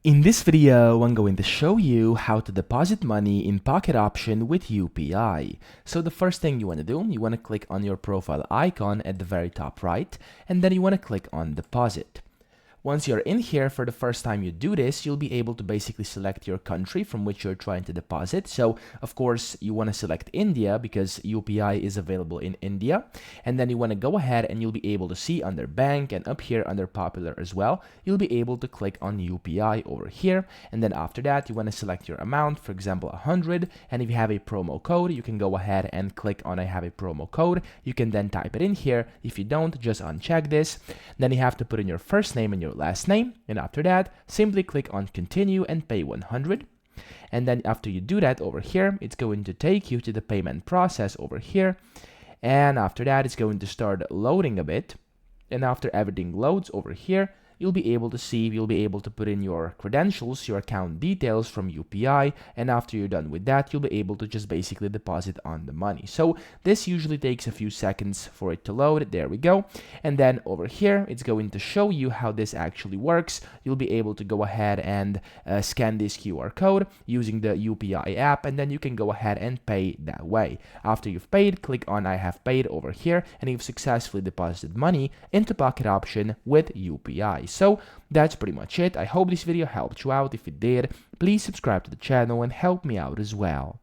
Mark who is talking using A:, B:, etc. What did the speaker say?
A: In this video, I'm going to show you how to deposit money in Pocket Option with UPI. So the first thing you want to do, you want to click on your profile icon at the very top right, and then you want to click on Deposit. Once you're in here, for the first time you do this, you'll be able to basically select your country from which you're trying to deposit. So, of course, you want to select India because UPI is available in India. And then you want to go ahead and you'll be able to see under bank and up here under popular as well, you'll be able to click on UPI over here. And then after that, you want to select your amount, for example, 100. And if you have a promo code, you can go ahead and click on I have a promo code. You can then type it in here. If you don't, just uncheck this. Then you have to put in your first name and your last name, and after that simply click on continue and pay 100. And then after you do that over here, it's going to take you to the payment process over here, and after that it's going to start loading a bit. And after everything loads over here, you'll be able to put in your credentials, your account details from UPI, and after you're done with that, you'll be able to just basically deposit on the money. So this usually takes a few seconds for it to load. There we go. And then over here, it's going to show you how this actually works. You'll be able to go ahead and scan this QR code using the UPI app, and then you can go ahead and pay that way. After you've paid, click on I have paid over here, and you've successfully deposited money into Pocket Option with UPI. So that's pretty much it. I hope this video helped you out. If it did, please subscribe to the channel and help me out as well.